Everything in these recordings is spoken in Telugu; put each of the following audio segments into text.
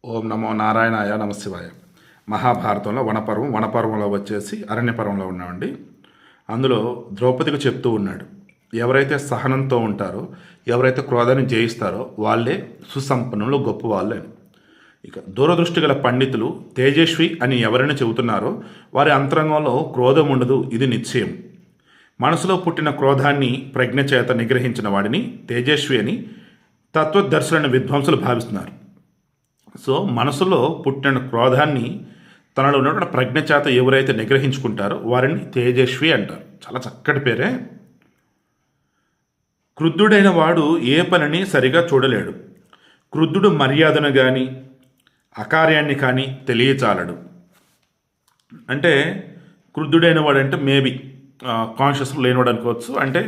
ఓం నమో నారాయణాయ నమశివాయ. మహాభారతంలో వనపర్వంలో వచ్చేసి అరణ్యపర్వంలో ఉన్నామండి. అందులో ద్రౌపదికి చెప్తూ ఉన్నాడు, ఎవరైతే సహనంతో ఉంటారో, ఎవరైతే క్రోధాన్ని జయిస్తారో వాళ్ళే సుసంపన్నులు, గొప్ప వాళ్ళే అని. ఇక దూరదృష్టి గల పండితులు తేజస్వి అని ఎవరైనా చెబుతున్నారో వారి అంతరంగంలో క్రోధం ఉండదు, ఇది నిశ్చయం. మనసులో పుట్టిన క్రోధాన్ని ప్రజ్ఞ చేత నిగ్రహించిన వాడిని తేజస్వి అని తత్వదర్శులైన విద్వాంసులు భావిస్తున్నారు. సో మనసులో పుట్టిన క్రోధాన్ని తనలో ఉన్నటువంటి ప్రజ్ఞ చేత ఎవరైతే నిగ్రహించుకుంటారో వారిని తేజస్వి అంటారు. చాలా చక్కటి పేరే. క్రుద్ధుడైన వాడు ఏ పనిని సరిగా చూడలేడు. క్రుద్ధుడు మర్యాదను కానీ అకార్యాన్ని కానీ తెలియచాలడు. అంటే క్రుద్ధుడైన వాడు అంటే మేబీ కాన్షియస్ లేనివాడు అనుకోవచ్చు. అంటే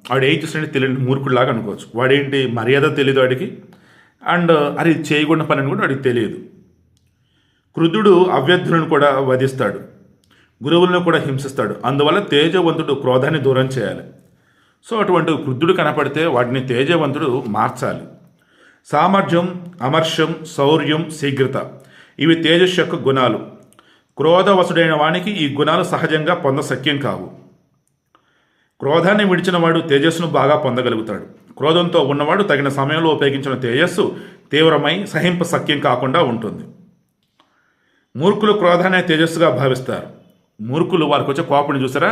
వాడు ఏం చేసినట్టు తెలియని మూర్ఖుడిలాగా అనుకోవచ్చు. వాడేంటి మర్యాద తెలియదు వాడికి, అండ్ అది చేయకుండా పని అని కూడా వాడికి తెలియదు. క్రుద్ధుడు అవ్యర్థులను కూడా వధిస్తాడు, గురువులను కూడా హింసిస్తాడు. అందువల్ల తేజవంతుడు క్రోధాన్ని దూరం చేయాలి. సో అటువంటి క్రుద్ధుడు కనపడితే వాటిని తేజవంతుడు మార్చాలి. సామర్థ్యం, అమర్ష్యం, శౌర్యం, శీఘ్రత ఇవి తేజస్సు యొక్క గుణాలు. క్రోధవసుడైన వానికి ఈ గుణాలు సహజంగా పొందశక్యం కావు. క్రోధాన్ని విడిచిన వాడు తేజస్సును బాగా పొందగలుగుతాడు. క్రోధంతో ఉన్నవాడు తగిన సమయంలో ఉపయోగించిన తేజస్సు తీవ్రమై సహింపశక్యం కాకుండా ఉంటుంది. మూర్ఖులు క్రోధాన్ని తేజస్సుగా భావిస్తారు. మూర్ఖులు వారికి వచ్చే కోపం చూసారా,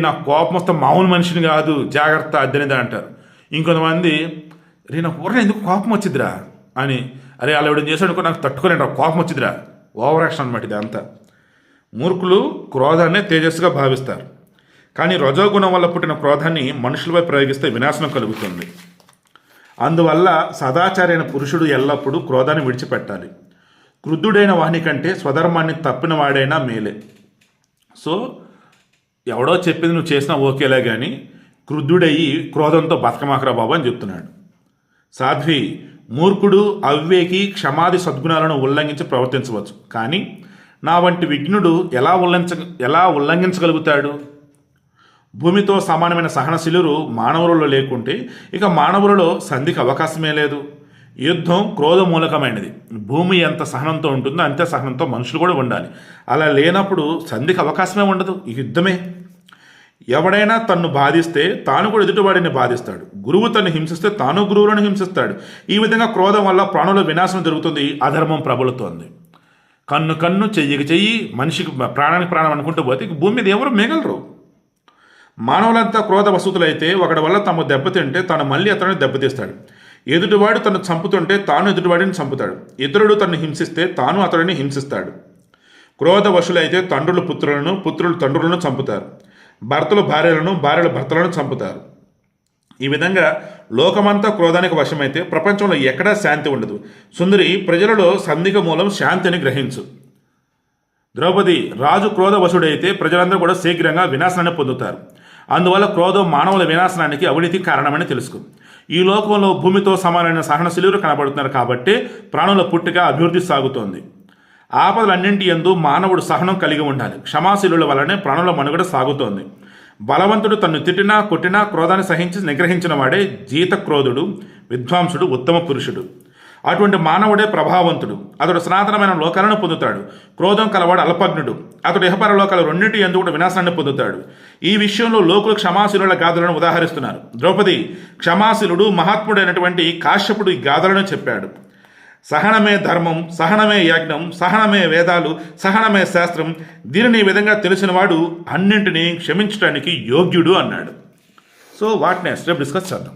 నా కోపం వస్తే మామూలు మనిషిని కాదు, జాగ్రత్త అద్దనిదా అంటారు. ఇంకొంతమంది నాకు ఊరిని ఎందుకు కోపం వచ్చిద్దిరా అని, అలా ఎవడేం చేశాడు నాకు తట్టుకోలేండి, కోపం వచ్చిద్దిరా, ఓవర్ యాక్షన్ అనమాట ఇది అంతా. మూర్ఖులు క్రోధాన్ని తేజస్సుగా భావిస్తారు. కానీ రజోగుణం వల్ల పుట్టిన క్రోధాన్ని మనుషులపై ప్రయోగిస్తే వినాశనం కలుగుతుంది. అందువల్ల సదాచారైన పురుషుడు ఎల్లప్పుడూ క్రోధాన్ని విడిచిపెట్టాలి. క్రుద్ధుడైన వాని కంటే స్వధర్మాన్ని తప్పిన వాడైనా మేలే. సో ఎవడో చెప్పింది నువ్వు చేసినా ఓకేలే, కానీ క్రుద్ధుడయ్యి క్రోధంతో బతకమాకరా బాబు అని చెప్తున్నాడు. సాధ్వి, మూర్ఖుడు అవివేకి క్షమాది సద్గుణాలను ఉల్లంఘించి ప్రవర్తించవచ్చు, కానీ నా వంటి విఘ్నుడు ఎలా ఉల్లంఘించగలుగుతాడు? భూమితో సమానమైన సహనశీలురు మానవులలో లేకుంటే ఇక మానవులలో సంధికి అవకాశమే లేదు. యుద్ధం క్రోధమూలకమైనది. భూమి ఎంత సహనంతో ఉంటుందో అంతే సహనంతో మనుషులు కూడా ఉండాలి. అలా లేనప్పుడు సంధికి అవకాశమే ఉండదు, యుద్ధమే. ఎవడైనా తన్ను బాధిస్తే తాను కూడా ఎదుటివాడిని బాధిస్తాడు. గురువు తను హింసిస్తే తాను గురువులను హింసిస్తాడు. ఈ విధంగా క్రోధం వల్ల ప్రాణుల వినాశనం జరుగుతుంది, అధర్మం ప్రబలుతోంది. కన్ను కన్ను, చెయ్యికి చెయ్యి, మనిషికి ప్రాణానికి ప్రాణం అనుకుంటూ పోతే భూమి మీద ఎవరు మిగలరు. మానవులంతా క్రోధ వసతులైతే ఒకటి వల్ల తాము దెబ్బతింటే తాను మళ్ళీ అతన్ని దెబ్బతీస్తాడు. ఎదుటివాడు తను చంపుతుంటే తాను ఎదుటివాడిని చంపుతాడు. ఇతరుడు తను హింసిస్తే తాను అతడిని హింసిస్తాడు. క్రోధ వశులైతే తండ్రులు పుత్రులను, పుత్రులు తండ్రులను చంపుతారు. భర్తలు భార్యలను, భార్యలు భర్తలను చంపుతారు. ఈ విధంగా లోకమంతా క్రోధానికి వశమైతే ప్రపంచంలో ఎక్కడా శాంతి ఉండదు. సుందరి, ప్రజలలో సంధిక మూలం శాంతిని గ్రహించు. ద్రౌపది, రాజు క్రోధవశుడైతే ప్రజలందరూ కూడా శీఘ్రంగా వినాశనాన్ని పొందుతారు. అందువల్ల క్రోధం మానవుల వినాశనానికి, అవినీతి కారణమని తెలుసుకో. ఈ లోకంలో భూమితో సమానమైన సహనశీలురు కనబడుతున్నారు కాబట్టి ప్రాణుల పుట్టుక, అభివృద్ధి సాగుతోంది. ఆపదలన్నింటి యందు మానవుడు సహనం కలిగి ఉండాలి. క్షమాశీలుల వల్లనే ప్రాణుల మనుగడ సాగుతోంది. బలవంతుడు తన్ను తిట్టినా కొట్టినా క్రోధాన్ని సహించి నిగ్రహించిన వాడే జీత క్రోధుడు, విద్వాంసుడు, ఉత్తమ పురుషుడు. అటువంటి మానవుడే ప్రభావవంతుడు. అతడు సనాతనమైన లోకాలను పొందుతాడు. క్రోధం కలవాడు అల్పజ్ఞుడు. అతడు ఇహపర లోకాలు రెండింటి యందు కూడా వినాశాన్ని పొందుతాడు. ఈ విషయంలో లోకులు క్షమాశీలుల గాథలను ఉదాహరిస్తున్నారు. ద్రౌపది, క్షమాశీలుడు మహాత్ముడైనటువంటి కాశ్యపుడు ఈ గాథలను చెప్పాడు. సహనమే ధర్మం, సహనమే యజ్ఞం, సహనమే వేదాలు, సహనమే శాస్త్రం. దీనిని ఈ విధంగా తెలిసినవాడు అన్నింటినీ క్షమించడానికి యోగ్యుడు అన్నాడు. సో వాటిని స్టెప్ డిస్కస్ చేద్దాం.